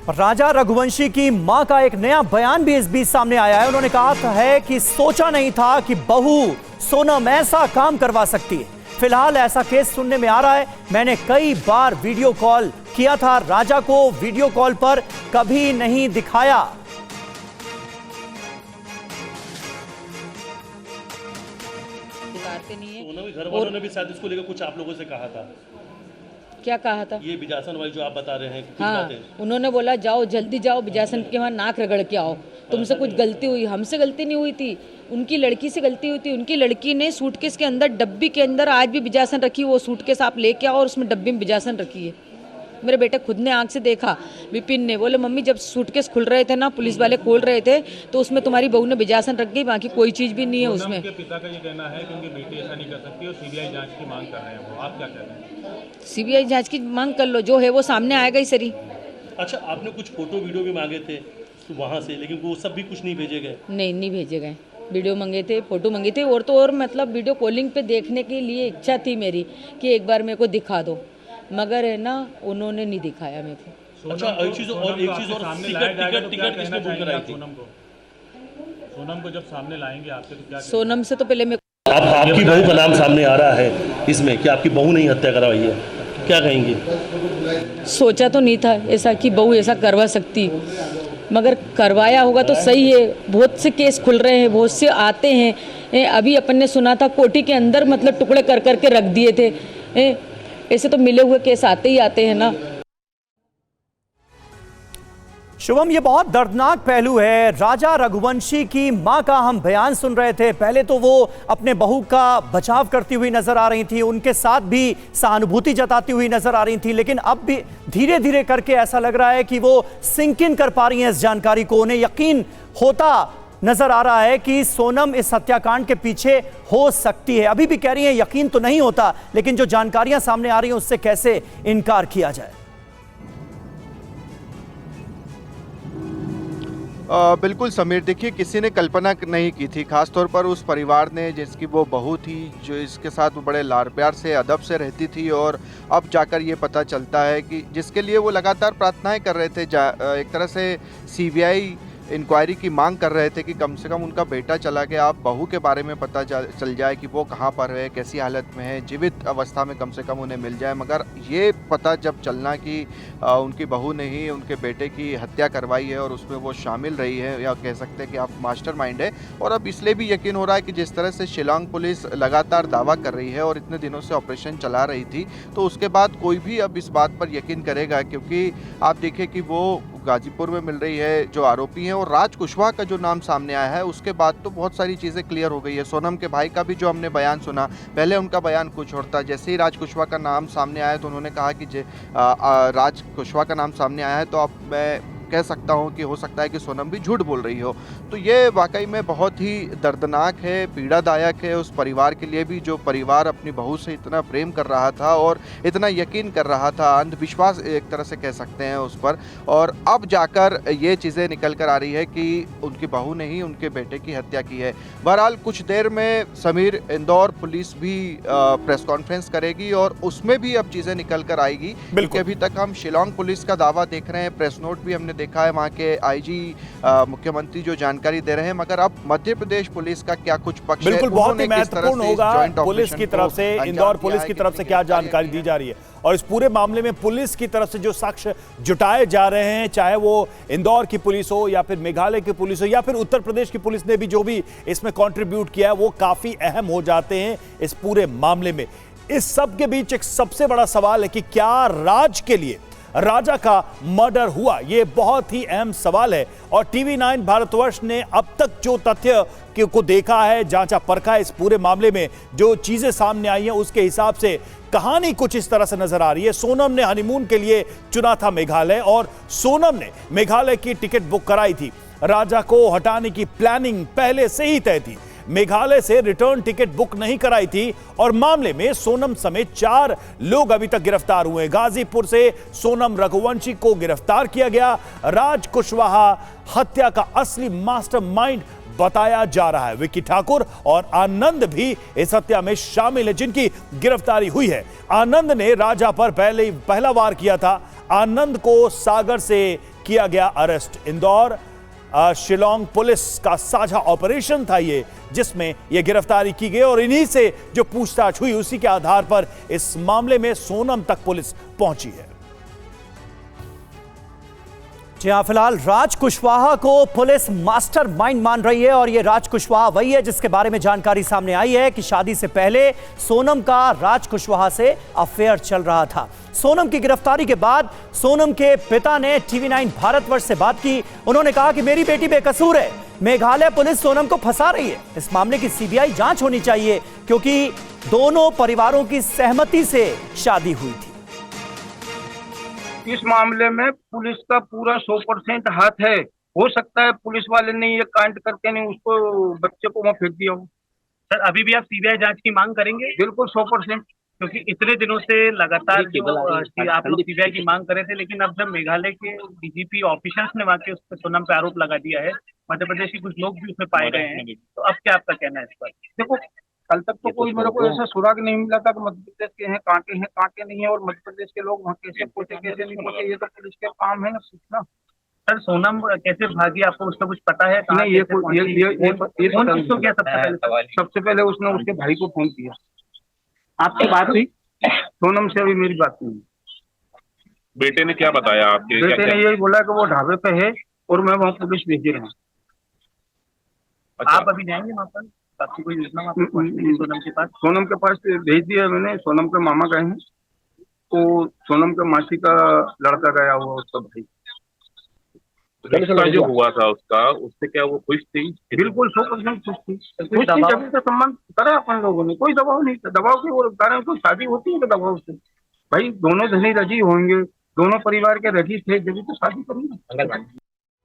राजा रघुवंशी की मां का एक नया बयान भी इस बीच सामने आया है। उन्होंने कहा है कि सोचा नहीं था कि बहू सोनम ऐसा काम करवा सकती है। फिलहाल ऐसा केस सुनने में आ रहा है। मैंने कई बार वीडियो कॉल किया था, राजा को वीडियो कॉल पर कभी नहीं दिखाया। घर वालों ने भी शायद इसको लेकर कुछ आप लोगों से कहा था। क्या कहा था? ये बिजासन वाली जो आप बता रहे हैं, हाँ, उन्होंने बोला जाओ जल्दी जाओ बिजासन के वहाँ नाक रगड़ के आओ, तुमसे कुछ गलती हुई। हमसे गलती नहीं हुई थी, उनकी लड़की से गलती हुई थी। उनकी लड़की ने सूटकेस के अंदर डब्बी के अंदर आज भी बिजासन रखी, वो सूटकेस आप लेके आओ और उसमें डब्बी में बिजासन रखी है। मेरे बेटे खुद ने आंख से देखा, विपिन ने। बोले मम्मी जब सूटकेस खुल रहे थे ना, पुलिस वाले खोल रहे थे, तो उसमें तुम्हारी बहू ने बिजासन रख गई, बाकी कोई चीज़ भी नहीं है उसमें। उनके पिता का ये कहना है कि उनकी बेटी ऐसा नहीं कर सकती और सीबीआई जांच की मांग कर रहे हैं वो। आप क्या कह रहे हैं? सीबीआई जांच की मांग कर लो, जो है वो सामने आएगा ही सरी। अच्छा, आपने कुछ फोटो वीडियो भी मांगे थे वहाँ से, लेकिन वो सब भी कुछ नहीं भेजे गए? नहीं भेजे गए। वीडियो मंगे थे, फोटो मंगी थी, और तो और मतलब वीडियो कॉलिंग पे देखने के लिए इच्छा थी मेरी कि एक बार मेरे को दिखा दो, मगर है ना उन्होंने नहीं दिखाया मेरे को। अच्छा, एक चीज और टिकट किसने बुक कराई थी? सोनम को जब सामने लाएंगे आपसे तो क्या? सोनम से तो पहले मैं आपकी बहू का नाम सामने आ रहा है इसमें कि आपकी बहू ने ही हत्या करवाई है, क्या कहेंगे? सोचा तो नहीं था ऐसा कि बहू ऐसा करवा सकती, मगर करवाया होगा तो सही है। बहुत से केस खुल रहे हैं, बहुत से आते हैं। अभी अपन ने सुना था कोठी के अंदर मतलब टुकड़े कर करके रख दिए थे। ऐसे तो मिले हुए केस आते ही आते हैं ना। शुभम, ये बहुत दर्दनाक पहलू है। राजा रघुवंशी की मां का हम बयान सुन रहे थे। पहले तो वो अपने बहू का बचाव करती हुई नजर आ रही थी, उनके साथ भी सहानुभूति जताती हुई नजर आ रही थी, लेकिन अब भी धीरे धीरे करके ऐसा लग रहा है कि वो सिंक इन कर पा रही हैं इस जानकारी को। उन्हें यकीन होता नजर आ रहा है कि सोनम इस हत्याकांड के पीछे हो सकती है। अभी भी कह रही हैं यकीन तो नहीं होता, लेकिन जो जानकारियां सामने आ रही हैं उससे कैसे इनकार किया जाए। बिल्कुल समीर, देखिए किसी ने कल्पना नहीं की थी, खासतौर पर उस परिवार ने जिसकी वो बहू थी, जो इसके साथ वो बड़े लाड़ प्यार से अदब से रहती थी, और अब जाकर ये पता चलता है कि जिसके लिए वो लगातार प्रार्थनाएं कर रहे थे, एक तरह से सीबीआई इंक्वायरी की मांग कर रहे थे कि कम से कम उनका बेटा चला गया, अब बहू के बारे में पता चल जाए कि वो कहाँ पर है, कैसी हालत में है, जीवित अवस्था में कम से कम उन्हें मिल जाए। मगर ये पता जब चलना कि उनकी बहू ने ही उनके बेटे की हत्या करवाई है और उसमें वो शामिल रही है, या कह सकते हैं कि आप मास्टरमाइंड है, और अब इसलिए भी यकीन हो रहा है कि जिस तरह से शिलांग पुलिस लगातार दावा कर रही है और इतने दिनों से ऑपरेशन चला रही थी, तो उसके बाद कोई भी अब इस बात पर यकीन करेगा, क्योंकि आप देखिए कि वो गाजीपुर में मिल रही है जो आरोपी हैं, और राज कुशवाहा का जो नाम सामने आया है उसके बाद तो बहुत सारी चीज़ें क्लियर हो गई है। सोनम के भाई का भी जो हमने बयान सुना, पहले उनका बयान कुछ और था, जैसे ही राज कुशवाहा का नाम सामने आया तो उन्होंने कहा कि राज कुशवाहा का नाम सामने आया है तो अब मैं कह सकता हूं कि हो सकता है कि सोनम भी झूठ बोल रही हो। तो ये वाकई में बहुत ही दर्दनाक है, पीड़ादायक है उस परिवार के लिए भी, जो परिवार अपनी बहू से इतना प्रेम कर रहा था और इतना यकीन कर रहा था, अंधविश्वास एक तरह से कह सकते हैं उस पर, और अब जाकर ये चीज़ें निकल कर आ रही है कि उनकी बहू ने ही उनके बेटे की हत्या की है। बहरहाल कुछ देर में समीर, इंदौर पुलिस भी प्रेस कॉन्फ्रेंस करेगी और उसमें भी अब चीज़ें निकल कर आएगी, क्योंकि अभी तक हम शिलांग पुलिस का दावा देख रहे हैं, प्रेस नोट भी हमने देखा है, वहाँ के आईजी मुख्यमंत्री जो जानकारी दे रहे हैं, मगर अब मध्य प्रदेश पुलिस का क्या कुछ पक्ष है, बिल्कुल बहुत ही महत्वपूर्ण होगा पुलिस की तरफ से, इंदौर पुलिस की तरफ से क्या जानकारी दी जा रही है, और इस पूरे मामले में पुलिस की तरफ से जो साक्ष्य जुटाए जा रहे हैं, चाहे वो इंदौर की पुलिस हो या फिर मेघालय की पुलिस हो या फिर उत्तर प्रदेश की पुलिस ने भी जो भी इसमें कंट्रीब्यूट किया है, वो काफी अहम हो जाते हैं इस पूरे मामले में। इस सब के बीच एक सबसे बड़ा सवाल है कि क्या राज के लिए राजा का मर्डर हुआ? यह बहुत ही अहम सवाल है, और टीवी 9 भारतवर्ष ने अब तक जो तथ्य को देखा है, जांचा परखा है, इस पूरे मामले में जो चीजें सामने आई हैं उसके हिसाब से कहानी कुछ इस तरह से नजर आ रही है। सोनम ने हनीमून के लिए चुना था मेघालय, और सोनम ने मेघालय की टिकट बुक कराई थी। राजा को हटाने की प्लानिंग पहले से ही तय थी, मेघालय से रिटर्न टिकट बुक नहीं कराई थी, और मामले में सोनम समेत 4 लोग अभी तक गिरफ्तार हुए। गाजीपुर से सोनम रघुवंशी को गिरफ्तार किया गया। राज कुशवाहा हत्या का असली मास्टरमाइंड बताया जा रहा है। विक्की ठाकुर और आनंद भी इस हत्या में शामिल है, जिनकी गिरफ्तारी हुई है। आनंद ने राजा पर पहला वार किया था। आनंद को सागर से किया गया अरेस्ट। इंदौर शिलोंग पुलिस का साझा ऑपरेशन था ये, जिसमें यह गिरफ्तारी की गई और इन्हीं से जो पूछताछ हुई उसी के आधार पर इस मामले में सोनम तक पुलिस पहुंची है। जी हाँ, फिलहाल राज कुशवाहा को पुलिस मास्टरमाइंड मान रही है और ये राज कुशवाहा वही है जिसके बारे में जानकारी सामने आई है कि शादी से पहले सोनम का राज कुशवाहा से अफेयर चल रहा था। सोनम की गिरफ्तारी के बाद सोनम के पिता ने TV9 भारतवर्ष से बात की। उन्होंने कहा कि मेरी बेटी बेकसूर है, मेघालय पुलिस सोनम को फंसा रही है। इस मामले की CBI जांच होनी चाहिए क्योंकि दोनों परिवारों की सहमति से शादी हुई थी। इस मामले में पुलिस का पूरा 100% हाथ है। हो सकता है पुलिस वाले ने ये कांड करके नहीं उसको बच्चे को वहाँ फेंक दिया हो। सर अभी भी आप सीबीआई जांच की मांग करेंगे? बिल्कुल 100%। क्योंकि इतने दिनों से लगातार जो आप लोग सीबीआई की मांग कर रहे थे, लेकिन अब जब मेघालय के डीजीपी ऑफिसर्स ने वहाँ के उस पर सोनम पे आरोप लगा दिया है, मध्य प्रदेश के कुछ लोग भी उसमें पाए गए हैं, तो अब क्या आपका कहना है इस पर? देखो, कल तक तो कोई मेरे को ऐसा सुराग नहीं मिला था कि मध्य प्रदेश के हैं कांटे नहीं है, और मध्य प्रदेश के लोग वहाँ कैसे पहुंचे कैसे नहीं पहुंचे, ये तो पुलिस के काम है ना पूछना। सर सोनम कैसे भागी, आपको उसका कुछ पता है? नहीं, सबसे पहले उसने उसके भाई को फोन किया। आपकी बात हुई? सोनम से अभी मेरी बात नहीं। बेटे ने क्या बताया आपके? बेटे ने यही बोला कि वो ढाबे पे है और मैं वहाँ पुलिस भेज रहा हूँ। आप अभी जाएंगे वहाँ पर? आपकी कोई योजना सोनम के पास? सोनम के पास भेज दिया मैंने। सोनम के मामा गए हैं, तो सोनम के मासी का लड़का गया हुआ उसका भाई। रिश्ता जो हुआ था उसका, उससे क्या वो खुश थी? बिल्कुल 100% खुश थी। खुश थी, जब तो सम्मान करा अपन लोगों ने। कोई दबाव नहीं था। दबाव के वो कारण कोई शादी होती है तो दबाव से भाई दोनों धनी रजी होंगे, दोनों परिवार के रजी थे, जब तो शादी करेंगे।